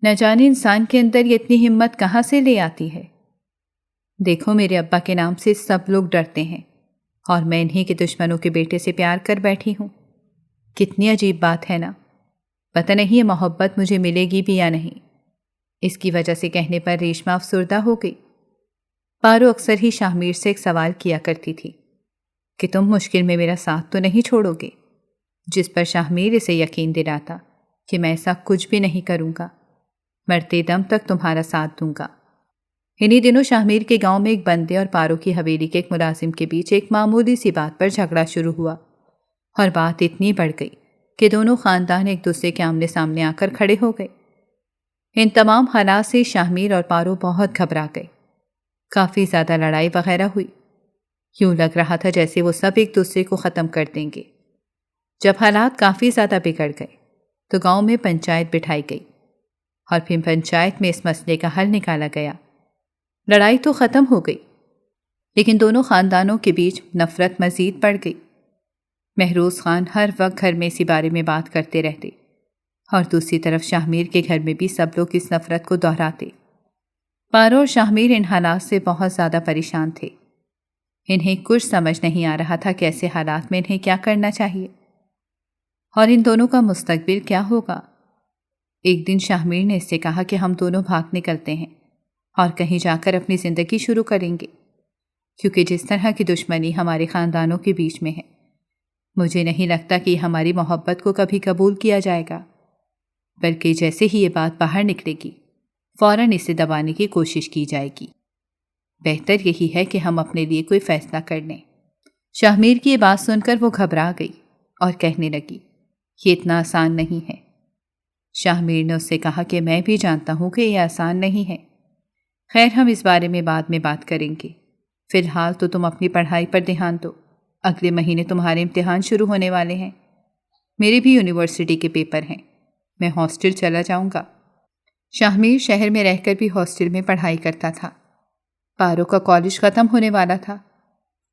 نہ جانے انسان کے اندر یہ اتنی ہمت کہاں سے لے آتی ہے۔ دیکھو میرے ابا کے نام سے سب لوگ ڈرتے ہیں اور میں انہی کے دشمنوں کے بیٹے سے پیار کر بیٹھی ہوں۔ کتنی عجیب بات ہے نا، پتہ نہیں یہ محبت مجھے ملے گی بھی یا نہیں۔ اس کی وجہ سے کہنے پر ریشما افسردہ ہو گئی۔ پارو اکثر ہی شاہمیر سے ایک سوال کیا کرتی تھی کہ تم مشکل میں میرا ساتھ تو نہیں چھوڑو گے، جس پر شاہمیر اسے یقین دلاتا کہ میں ایسا کچھ بھی نہیں کروں گا، مرتے دم تک تمہارا ساتھ دوں گا۔ انہی دنوں شاہمیر کے گاؤں میں ایک بندے اور پارو کی حویلی کے ایک ملازم کے بیچ ایک معمولی سی بات پر جھگڑا شروع ہوا اور بات اتنی بڑھ گئی کہ دونوں خاندان ایک دوسرے کے آمنے سامنے آ کر کھڑے ہو گئے۔ ان تمام حالات سے شاہمیر اور پارو بہت گھبرا گئے۔ کافی زیادہ لڑائی وغیرہ ہوئی، یوں لگ رہا تھا جیسے وہ سب ایک دوسرے کو ختم کر دیں گے۔ جب حالات کافی زیادہ بگڑ گئے تو گاؤں میں پنچایت بٹھائی گئی اور پھر پنچایت میں اس مسئلے کا حل نکالا گیا۔ لڑائی تو ختم ہو گئی، لیکن دونوں خاندانوں کے بیچ نفرت مزید بڑھ گئی۔ مہروز خان ہر وقت گھر میں اسی بارے میں بات کرتے رہتے اور دوسری طرف شاہمیر کے گھر میں بھی سب لوگ اس نفرت کو دہراتے۔ پارو اور شاہمیر ان حالات سے بہت زیادہ پریشان تھے۔ انہیں کچھ سمجھ نہیں آ رہا تھا کہ ایسے حالات میں انہیں کیا کرنا چاہیے اور ان دونوں کا مستقبل کیا ہوگا۔ ایک دن شاہمیر نے اس سے کہا کہ ہم دونوں بھاگ نکلتے ہیں اور کہیں جا کر اپنی زندگی شروع کریں گے، کیونکہ جس طرح کی دشمنی ہمارے خاندانوں کے بیچ میں ہے، مجھے نہیں لگتا کہ یہ ہماری محبت کو کبھی قبول کیا جائے گا، بلکہ جیسے ہی یہ بات باہر نکلے گی فوراً اسے دبانے کی کوشش کی جائے گی۔ بہتر یہی ہے کہ ہم اپنے لیے کوئی فیصلہ کر لیں۔ شاہمیر کی یہ بات سن کر وہ گھبرا گئی اور کہنے لگی، یہ اتنا آسان نہیں ہے۔ شاہمیر نے اس سے کہا کہ میں بھی جانتا ہوں کہ یہ آسان نہیں ہے، خیر ہم اس بارے میں بعد میں بات کریں گے، فی الحال تو تم اپنی پڑھائی پر دھیان دو، اگلے مہینے تمہارے امتحان شروع ہونے والے ہیں، میرے بھی یونیورسٹی کے پیپر ہیں، میں ہاسٹل چلا جاؤں گا، شاہمیر شہر میں رہ کر بھی ہاسٹل میں پڑھائی کرتا تھا۔ پارو کا کالج ختم ہونے والا تھا۔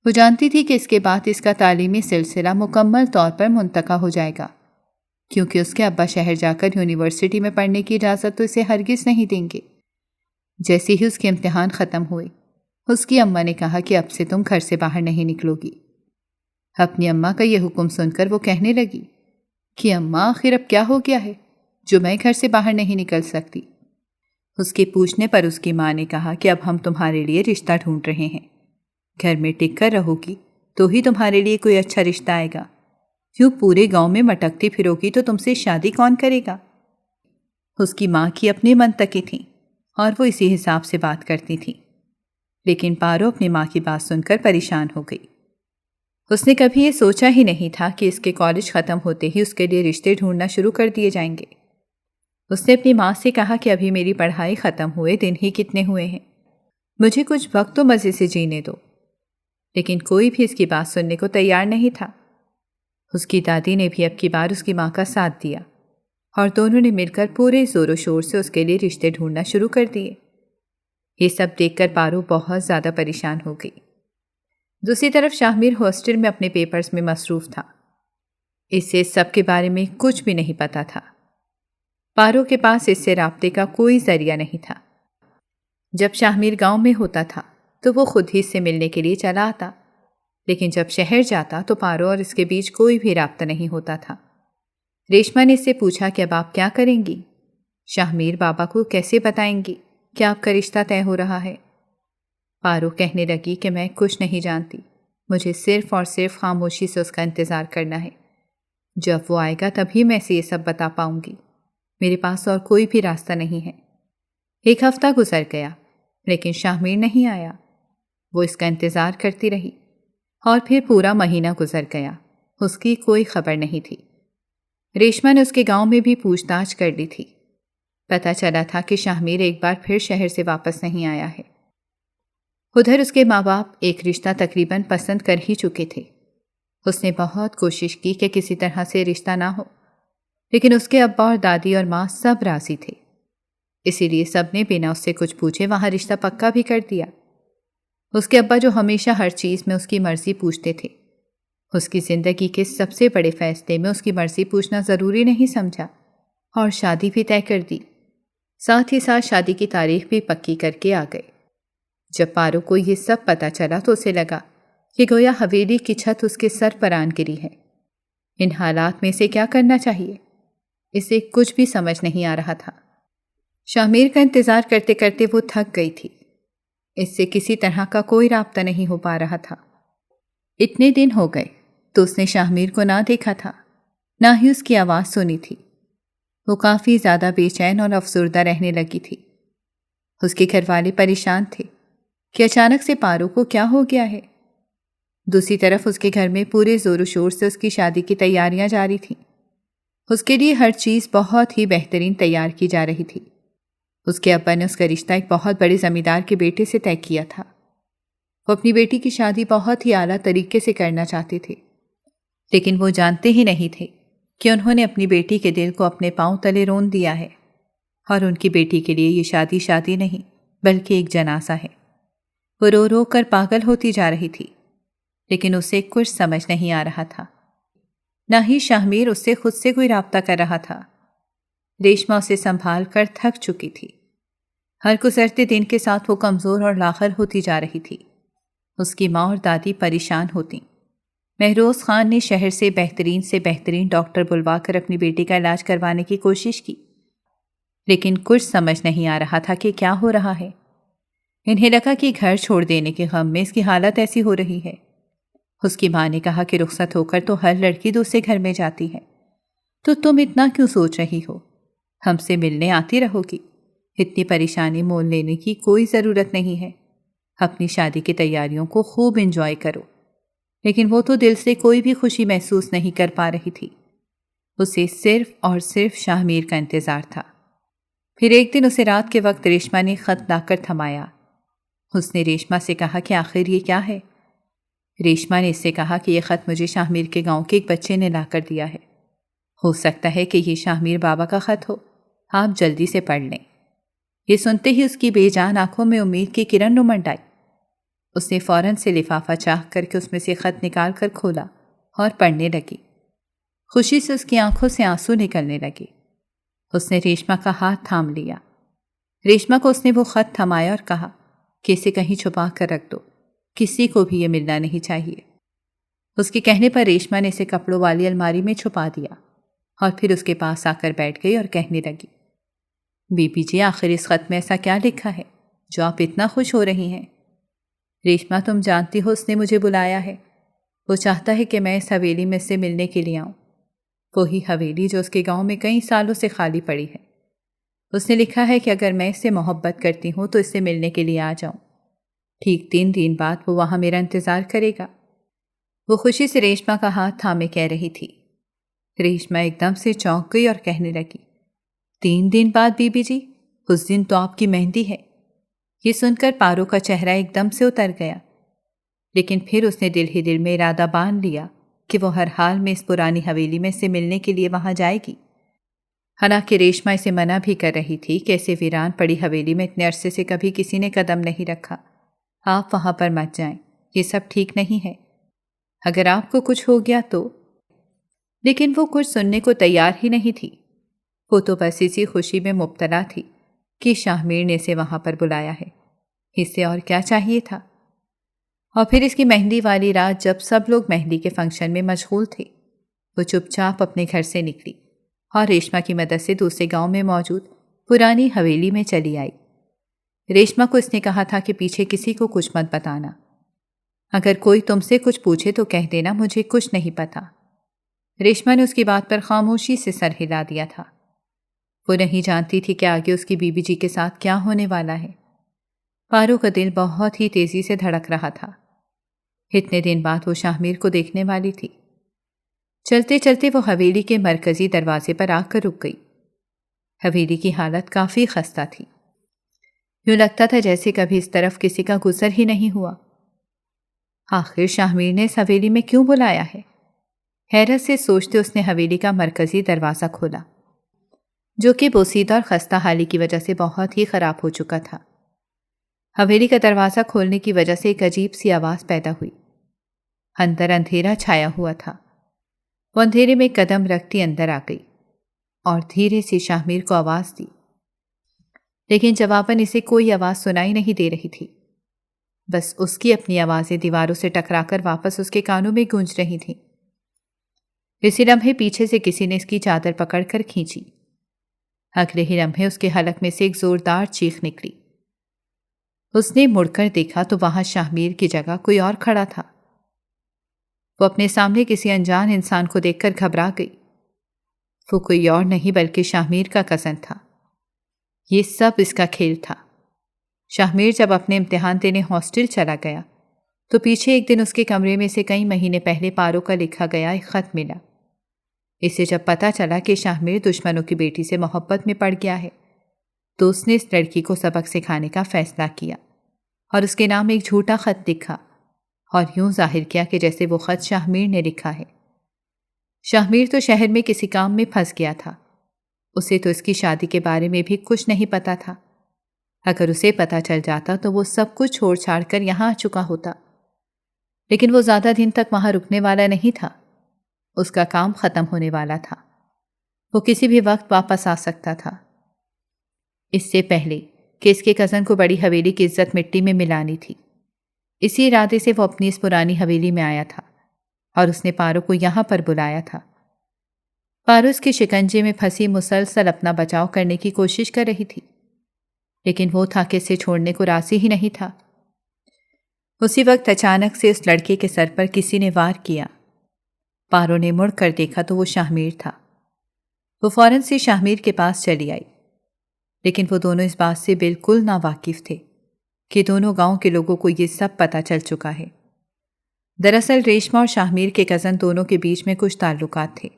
وہ جانتی تھی کہ اس کے بعد اس کا تعلیمی سلسلہ مکمل طور پر منتقل ہو جائے گا، کیونکہ اس کے ابا شہر جا کر یونیورسٹی میں پڑھنے کی اجازت تو اسے ہرگز نہیں دیں گے۔ جیسے ہی اس کے امتحان ختم ہوئے، اس کی اماں نے کہا کہ اب سے تم گھر سے باہر نہیں نکلو گی۔ اپنی اماں کا یہ حکم سن کر وہ کہنے لگی کہ اماں آخر اب کیا ہو گیا ہے جو میں گھر سے باہر نہیں نکل سکتی؟ اس کے پوچھنے پر اس کی ماں نے کہا کہ اب ہم تمہارے لیے رشتہ ڈھونڈ رہے ہیں، گھر میں ٹک کر رہو گی تو ہی تمہارے لیے کوئی اچھا رشتہ آئے گا، کیوں پورے گاؤں میں مٹکتی پھرو گی تو تم سے شادی کون کرے گا؟ اس کی ماں کی اپنی منطقیں تھیں اور وہ اسی حساب سے بات کرتی تھیں، لیکن پارو اپنی ماں کی بات سن کر پریشان ہو گئی۔ اس نے کبھی یہ سوچا ہی نہیں تھا کہ اس کے کالج ختم ہوتے ہی اس کے لیے رشتے ڈھونڈنا شروع کر دیے جائیں گے۔ اس نے اپنی ماں سے کہا کہ ابھی میری پڑھائی ختم ہوئے دن ہی کتنے ہوئے ہیں، مجھے کچھ وقت تو مزے سے جینے دو، لیکن کوئی بھی اس کی بات سننے کو تیار نہیں تھا۔ اس کی دادی نے بھی اب کی بار اس کی ماں کا ساتھ دیا اور دونوں نے مل کر پورے زور و شور سے اس کے لیے رشتے ڈھونڈنا شروع کر دیے۔ یہ سب دیکھ کر پارو بہت زیادہ پریشان ہو گئی۔ دوسری طرف شاہمیر ہاسٹل میں اپنے پیپرز میں مصروف تھا۔ اسے سب کے بارے میں کچھ بھی نہیں پتا تھا۔ پارو کے پاس اس سے رابطے کا کوئی ذریعہ نہیں تھا۔ جب شاہمیر گاؤں میں ہوتا تھا تو وہ خود ہی سے ملنے کے لیے چلا آتا، لیکن جب شہر جاتا تو پارو اور اس کے بیچ کوئی بھی رابطہ نہیں ہوتا تھا۔ ریشما نے اس سے پوچھا کہ اب آپ کیا کریں گی؟ شاہمیر بابا کو کیسے بتائیں گی کہ آپ کا رشتہ طے ہو رہا ہے؟ پارو کہنے لگی کہ میں کچھ نہیں جانتی، مجھے صرف اور صرف خاموشی سے اس کا انتظار کرنا ہے۔ جب وہ آئے گا تبھی میں اسے یہ سب بتا پاؤں گی، میرے پاس اور کوئی بھی راستہ نہیں ہے۔ ایک ہفتہ گزر گیا لیکن شاہمیر نہیں آیا۔ وہ اس کا انتظار کرتی رہی اور پھر پورا مہینہ گزر گیا، اس کی کوئی خبر نہیں تھی۔ ریشما نے اس کے گاؤں میں بھی پوچھ تاچھ کر لی تھی۔ پتہ چلا تھا کہ شاہمیر ایک بار پھر شہر سے واپس نہیں آیا ہے۔ ادھر اس کے ماں باپ ایک رشتہ تقریباً پسند کر ہی چکے تھے۔ اس نے بہت کوشش کی کہ کسی طرح سے رشتہ نہ ہو، لیکن اس کے ابا اور دادی اور ماں سب راضی تھے، اسی لیے سب نے بنا اس سے کچھ پوچھے وہاں رشتہ پکا بھی کر دیا۔ اس کے ابا جو ہمیشہ ہر چیز میں اس کی مرضی پوچھتے تھے، اس کی زندگی کے سب سے بڑے فیصلے میں اس کی مرضی پوچھنا ضروری نہیں سمجھا اور شادی بھی طے کر دی، ساتھ ہی ساتھ شادی کی تاریخ بھی پکی کر کے آ گئے۔ جب پارو کو یہ سب پتہ چلا تو اسے لگا کہ گویا حویلی کی چھت اس کے سر پر آن گری ہے۔ ان حالات میں اسے کیا کرنا چاہیے؟ اسے کچھ بھی سمجھ نہیں آ رہا تھا۔ شاہمیر کا انتظار کرتے کرتے وہ تھک گئی تھی۔ اس سے کسی طرح کا کوئی رابطہ نہیں ہو پا رہا تھا۔ اتنے دن ہو گئے تو اس نے شاہمیر کو نہ دیکھا تھا، نہ ہی اس کی آواز سنی تھی۔ وہ کافی زیادہ بے چین اور افسردہ رہنے لگی تھی۔ اس کے گھر والے پریشان تھے کہ اچانک سے پارو کو کیا ہو گیا ہے۔ دوسری طرف اس کے گھر میں پورے زور و شور سے اس کی شادی کی تیاریاں جاری تھیں۔ اس کے لیے ہر چیز بہت ہی بہترین تیار کی جا رہی تھی۔ اس کے ابا نے اس کا رشتہ ایک بہت بڑے زمیندار کے بیٹے سے طے کیا تھا۔ وہ اپنی بیٹی کی شادی بہت ہی اعلیٰ طریقے سے کرنا چاہتے تھے، لیکن وہ جانتے ہی نہیں تھے کہ انہوں نے اپنی بیٹی کے دل کو اپنے پاؤں تلے رون دیا ہے، اور ان کی بیٹی کے لیے یہ شادی نہیں بلکہ ایک جنازہ ہے۔ وہ رو رو کر پاگل ہوتی جا رہی تھی، لیکن اسے کچھ سمجھ نہیں آ رہا تھا۔ نہ ہی شاہمیر اس سے خود سے کوئی رابطہ کر رہا تھا۔ ریشما اسے سنبھال کر تھک چکی تھی۔ ہر گزرتے دن کے ساتھ وہ کمزور اور لاغر ہوتی جا رہی تھی۔ اس کی ماں اور دادی پریشان ہوتیں۔ مہروز خان نے شہر سے بہترین ڈاکٹر بلوا کر اپنی بیٹی کا علاج کروانے کی کوشش کی، لیکن کچھ سمجھ نہیں آ رہا تھا کہ کیا ہو رہا ہے۔ انہیں لگا کہ گھر چھوڑ دینے کے غم میں اس کی حالت ایسی ہو رہی ہے۔ اس کی ماں نے کہا کہ رخصت ہو کر تو ہر لڑکی دوسرے گھر میں جاتی ہے، تو تم اتنا کیوں سوچ رہی ہو؟ ہم سے ملنے آتی رہو گی، اتنی پریشانی مول لینے کی کوئی ضرورت نہیں ہے۔ اپنی شادی کی تیاریوں کو خوب انجوائے کرو۔ لیکن وہ تو دل سے کوئی بھی خوشی محسوس نہیں کر پا رہی تھی۔ اسے صرف اور صرف شاہمیر کا انتظار تھا۔ پھر ایک دن اسے رات کے وقت ریشما نے خط لا کر تھمایا۔ اس نے ریشما سے کہا کہ آخر یہ کیا ہے؟ ریشما نے اس سے کہا کہ یہ خط مجھے شاہمیر کے گاؤں کے ایک بچے نے لا کر دیا ہے۔ ہو سکتا ہے کہ یہ شاہمیر بابا کا خط ہو، آپ جلدی سے پڑھ لیں۔ یہ سنتے ہی اس کی بے جان آنکھوں میں امید کی کرن امنڈ آئی۔ اس نے فوراً سے لفافہ چاک کر کے اس میں سے خط نکال کر کھولا اور پڑھنے لگی۔ خوشی سے اس کی آنکھوں سے آنسو نکلنے لگے۔ اس نے ریشما کا ہاتھ تھام لیا۔ ریشما کو اس نے وہ خط تھمایا اور کہا کہ اسے کہیں چھپا کر رکھ دو، کسی کو بھی یہ ملنا نہیں چاہیے۔ اس کے کہنے پر ریشما نے اسے کپڑوں والی الماری میں چھپا دیا اور پھر اس کے پاس آ کر بیٹھ گئی اور کہنے لگی، بی بی جی، آخر اس خط میں ایسا کیا لکھا ہے جو آپ اتنا خوش ہو رہی ہیں؟ ریشما، تم جانتی ہو اس نے مجھے بلایا ہے۔ وہ چاہتا ہے کہ میں اس حویلی میں سے ملنے کے لیے آؤں، وہی حویلی جو اس کے گاؤں میں کئی سالوں سے خالی پڑی ہے۔ اس نے لکھا ہے کہ اگر میں اس سے محبت کرتی ہوں تو اس سے ملنے کے لیے آ جاؤں۔ ٹھیک 3 دن بعد وہ وہاں میرا انتظار کرے گا۔ وہ خوشی سے ریشما کا ہاتھ تھامے کہہ رہی تھی۔ ریشما ایک دم سے چونک گئی اور کہنے لگی، 3 دن بعد بی بی جی؟ اس دن تو آپ کی مہندی ہے۔ یہ سن کر پارو کا چہرہ ایک دم سے اتر گیا، لیکن پھر اس نے دل ہی دل میں ارادہ باندھ لیا کہ وہ ہر حال میں اس پرانی حویلی میں سے ملنے کے لیے وہاں جائے گی۔ حالانکہ ریشما اسے منع بھی کر رہی تھی کہ اسے ویران پڑی حویلی میں اتنے عرصے سے کبھی کسی نے قدم نہیں رکھا، آپ وہاں پر مت جائیں، یہ سب ٹھیک نہیں ہے، اگر آپ کو کچھ ہو گیا تو۔ لیکن وہ کچھ سننے کو تیار ہی نہیں تھی۔ وہ تو بس اسی خوشی میں مبتلا تھی کہ شاہ میر نے اسے وہاں پر بلایا ہے، اس سے اور کیا چاہیے تھا۔ اور پھر اس کی مہندی والی رات جب سب لوگ مہندی کے فنکشن میں مشغول تھے، وہ چپ چاپ اپنے گھر سے نکلی اور ریشما کی مدد سے دوسرے گاؤں میں موجود پرانی حویلی میں چلی آئی۔ ریشما کو اس نے کہا تھا کہ پیچھے کسی کو کچھ مت بتانا، اگر کوئی تم سے کچھ پوچھے تو کہہ دینا مجھے کچھ نہیں پتا۔ ریشما نے اس کی بات پر خاموشی سے سر ہلا دیا تھا۔ وہ نہیں جانتی تھی کہ آگے اس کی بی بی جی کے ساتھ کیا ہونے والا ہے۔ پارو کا دل بہت ہی تیزی سے دھڑک رہا تھا۔ اتنے دن بعد وہ شاہ میر کو دیکھنے والی تھی۔ چلتے چلتے وہ حویلی کے مرکزی دروازے پر آ کر رک گئی۔ حویلی کی حالت کافی خستہ تھی، یوں لگتا تھا جیسے کبھی اس طرف کسی کا گزر ہی نہیں ہوا۔ آخر شاہ میر نے اس حویلی میں کیوں بلایا ہے؟ حیرت سے سوچتے اس نے حویلی کا مرکزی دروازہ کھولا، جو کہ بوسیدہ اور خستہ حالی کی وجہ سے بہت ہی خراب ہو چکا تھا۔ حویلی کا دروازہ کھولنے کی وجہ سے ایک عجیب سی آواز پیدا ہوئی۔ اندر اندھیرا چھایا ہوا تھا۔ وہ اندھیرے میں قدم رکھتی اندر آ گئی اور دھیرے سے شاہ میر کو آواز دی، لیکن جواباً اسے کوئی آواز سنائی نہیں دے رہی تھی۔ بس اس کی اپنی آوازیں دیواروں سے ٹکرا کر واپس اس کے کانوں میں گونج رہی تھیں۔ اسی لمحے پیچھے سے کسی نے اس کی چادر پکڑ کر کھینچی۔ اگلے ہی لمحے اس کے حلق میں سے ایک زوردار چیخ نکلی۔ اس نے مڑ کر دیکھا تو وہاں شاہ میر کی جگہ کوئی اور کھڑا تھا۔ وہ اپنے سامنے کسی انجان انسان کو دیکھ کر گھبرا گئی۔ وہ کوئی اور نہیں بلکہ شاہ میر کا کزن تھا۔ یہ سب اس کا کھیل تھا۔ شاہ میر جب اپنے امتحان دینے ہاسٹل چلا گیا تو پیچھے ایک دن اس کے کمرے میں سے کئی مہینے پہلے پارو کا لکھا گیا ایک خط ملا۔ اسے جب پتا چلا کہ شاہ میر دشمنوں کی بیٹی سے محبت میں پڑ گیا ہے تو اس نے اس لڑکی کو سبق سکھانے کا فیصلہ کیا اور اس کے نام ایک جھوٹا خط لکھا اور یوں ظاہر کیا کہ جیسے وہ خط شاہ میر نے لکھا ہے۔ شاہ میر تو شہر میں کسی کام میں پھنس گیا تھا۔ اسے تو اس کی شادی کے بارے میں بھی کچھ نہیں پتا تھا۔ اگر اسے پتا چل جاتا تو وہ سب کچھ چھوڑ چھاڑ کر یہاں آ چکا ہوتا، لیکن وہ زیادہ دن تک وہاں رکنے والا نہیں تھا۔ اس کا کام ختم ہونے والا تھا، وہ کسی بھی وقت واپس آ سکتا تھا۔ اس سے پہلے کہ اس کے کزن کو بڑی حویلی کی عزت مٹی میں ملانی تھی، اسی ارادے سے وہ اپنی اس پرانی حویلی میں آیا تھا اور اس نے پارو کو یہاں پر بلایا تھا۔ پارو اس کے شکنجے میں پھنسی مسلسل اپنا بچاؤ کرنے کی کوشش کر رہی تھی، لیکن وہ تھا کہ اسے چھوڑنے کو راضی ہی نہیں تھا۔ اسی وقت اچانک سے اس لڑکے کے سر پر کسی نے وار کیا۔ پارو نے مڑ کر دیکھا تو وہ شاہ میر تھا۔ وہ فوراً سے شاہ میر کے پاس چلی آئی، لیکن وہ دونوں اس بات سے بالکل ناواقف تھے کہ دونوں گاؤں کے لوگوں کو یہ سب پتہ چل چکا ہے۔ دراصل ریشما اور شاہ میر کے کزن دونوں کے بیچ میں کچھ تعلقات تھے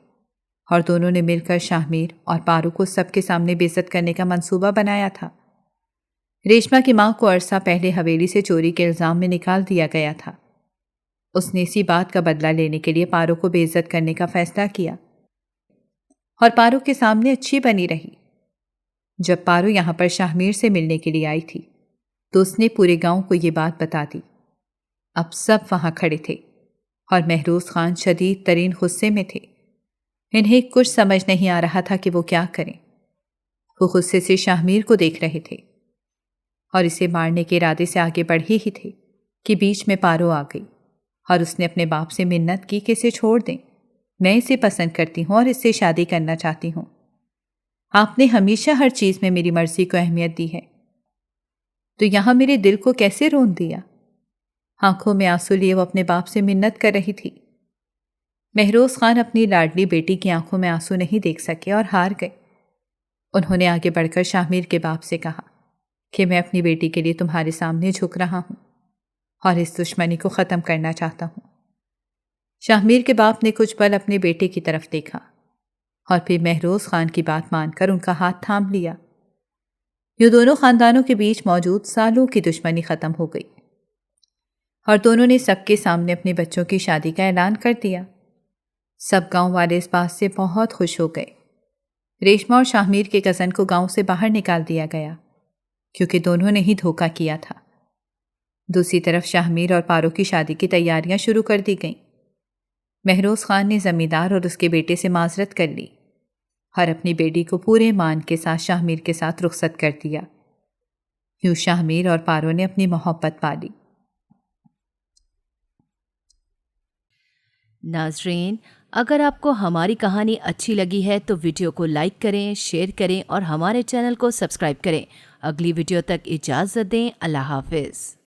اور دونوں نے مل کر شاہ میر اور پارو کو سب کے سامنے بے عزت کرنے کا منصوبہ بنایا تھا۔ ریشما کی ماں کو عرصہ پہلے حویلی سے چوری کے الزام میں نکال دیا گیا تھا۔ اس نے اسی بات کا بدلہ لینے کے لیے پارو کو بے عزت کرنے کا فیصلہ کیا اور پارو کے سامنے اچھی بنی رہی۔ جب پارو یہاں پر شاہمیر سے ملنے کے لیے آئی تھی تو اس نے پورے گاؤں کو یہ بات بتا دی۔ اب سب وہاں کھڑے تھے اور مہروز خان شدید ترین غصے میں تھے۔ انہیں کچھ سمجھ نہیں آ رہا تھا کہ وہ کیا کریں۔ وہ غصے سے شاہمیر کو دیکھ رہے تھے اور اسے مارنے کے ارادے سے آگے بڑھے ہی تھے کہ بیچ میں پارو آ گئی اور اس نے اپنے باپ سے منت کی کہ اسے چھوڑ دیں، میں اسے پسند کرتی ہوں اور اس سے شادی کرنا چاہتی ہوں۔ آپ نے ہمیشہ ہر چیز میں میری مرضی کو اہمیت دی ہے، تو یہاں میرے دل کو کیسے رون دیا؟ آنکھوں میں آنسو لیے وہ اپنے باپ سے منت کر رہی تھی۔ مہروز خان اپنی لاڈلی بیٹی کی آنکھوں میں آنسو نہیں دیکھ سکے اور ہار گئے۔ انہوں نے آگے بڑھ کر شاہمیر کے باپ سے کہا کہ میں اپنی بیٹی کے لیے تمہارے سامنے جھک رہا ہوں اور اس دشمنی کو ختم کرنا چاہتا ہوں۔ شاہمیر کے باپ نے کچھ پل اپنے بیٹے کی طرف دیکھا اور پھر مہروز خان کی بات مان کر ان کا ہاتھ تھام لیا۔ یہ دونوں خاندانوں کے بیچ موجود سالوں کی دشمنی ختم ہو گئی اور دونوں نے سب کے سامنے اپنے بچوں کی شادی کا اعلان کر دیا۔ سب گاؤں والے اس بات سے بہت خوش ہو گئے۔ ریشما اور شاہمیر کے کزن کو گاؤں سے باہر نکال دیا گیا کیونکہ دونوں نے ہی دھوکہ کیا تھا۔ دوسری طرف شاہمیر اور پارو کی شادی کی تیاریاں شروع کر دی گئیں۔ مہروز خان نے زمیندار اور اس کے بیٹے سے معذرت کر لی اور اپنی بیٹی کو پورے مان کے ساتھ شاہمیر کے ساتھ رخصت کر دیا۔ یوں شاہمیر اور پارو نے اپنی محبت پالی۔ ناظرین، اگر آپ کو ہماری کہانی اچھی لگی ہے تو ویڈیو کو لائک کریں، شیئر کریں اور ہمارے چینل کو سبسکرائب کریں۔ اگلی ویڈیو تک اجازت دیں۔ اللہ حافظ۔